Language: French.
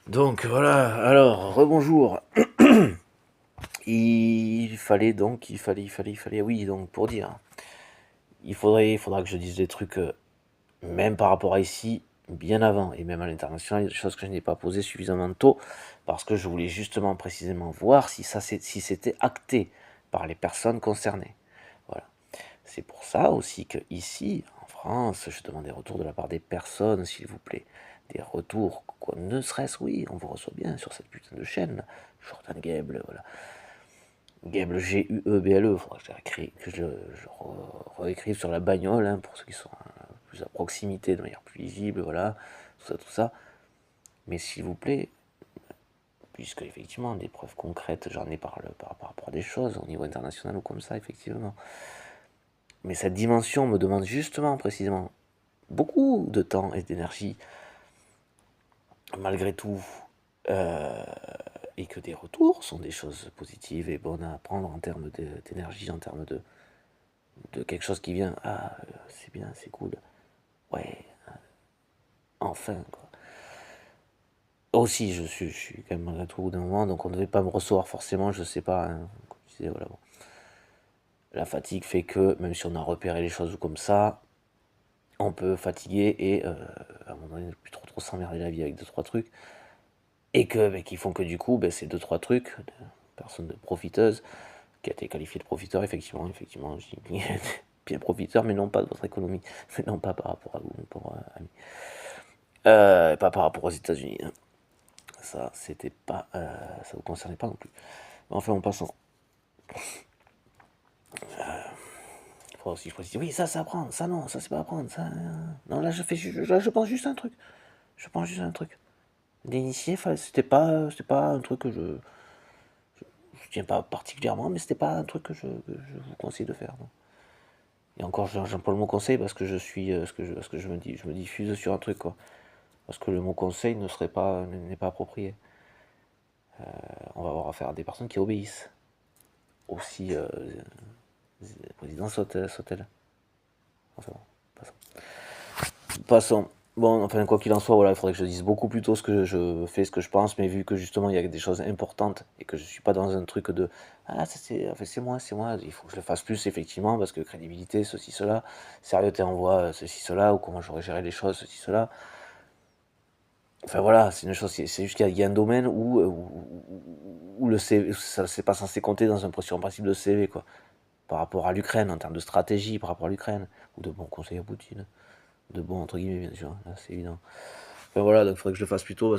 Donc voilà, alors, rebonjour. Oui, donc pour dire, il faudra que je dise des trucs, même par rapport à ici, bien avant, et même à l'international, il y a des choses que je n'ai pas posées suffisamment tôt, parce que je voulais justement précisément voir si c'était acté par les personnes concernées. Voilà. C'est pour ça aussi que ici, en France, je demande des retours de la part des personnes, s'il vous plaît. Des retours, quoi, ne serait-ce, oui, on vous reçoit bien sur cette putain de chaîne, là. Jordan Gable, voilà. Gable, G-U-E-B-L-E, faudra que je réécrive sur la bagnole, hein, pour ceux qui sont plus à proximité, de manière plus lisible, voilà, tout ça. Mais s'il vous plaît, puisque effectivement, des preuves concrètes, j'en ai par rapport à des choses, au niveau international ou comme ça, effectivement. Mais cette dimension me demande justement, précisément, beaucoup de temps et d'énergie, malgré tout, euh, et que des retours sont des choses positives et bonnes à prendre en termes d'énergie, en termes de quelque chose qui vient. Ah, c'est bien, c'est cool. Ouais, enfin, quoi. Aussi, je suis quand même malgré tout au bout d'un moment, donc on ne devait pas me recevoir forcément, je sais pas, hein, comme je disais, voilà, bon. La fatigue fait que, même si on a repéré les choses comme ça, on peut fatiguer et à un moment donné, ne plus trop s'emmerder la vie avec deux trois trucs. Et qui font que du coup, ces deux trois trucs, de personnes de profiteuses, qui a été qualifié de profiteur, effectivement, je dis bien profiteur, mais non pas de votre économie, mais non pas par rapport à vous, pour amis. Pas par rapport aux États-Unis, hein. Ça, c'était pas, ça vous concernait pas non plus. Enfin, en passant, il faudra aussi que je précise, oui, ça apprendre, ça non, ça c'est pas apprendre, ça. Non, là, je pense juste à un truc. Je pense juste à un truc. L'initié, c'était pas un truc que je tiens pas particulièrement, mais c'était pas un truc que je vous conseille de faire, non. Et encore, j'emploie le mot conseil parce que ce que je me diffuse sur un truc, quoi. Parce que le mot conseil n'est pas approprié. On va avoir affaire à des personnes qui obéissent. Aussi, président Sautel. Enfin, passons. Passons. Bon, enfin, quoi qu'il en soit, voilà, il faudrait que je dise beaucoup plus tôt ce que je fais, ce que je pense, mais vu que justement il y a des choses importantes et que je suis pas dans un truc de ah, ça c'est, enfin, c'est moi, il faut que je le fasse plus, effectivement, parce que crédibilité, ceci, cela, sérieux, envoie, ceci, cela, ou comment j'aurais géré les choses, ceci, cela. Enfin voilà, c'est une chose, c'est juste qu'il y a un domaine où le CV, ça c'est pas censé compter sur un principe de CV, quoi. Par rapport à l'Ukraine, en termes de stratégie, par rapport à l'Ukraine, ou de bons conseils à Poutine, de bons entre guillemets, bien sûr, là, c'est évident. Enfin voilà, donc il faudrait que je le fasse plus tôt.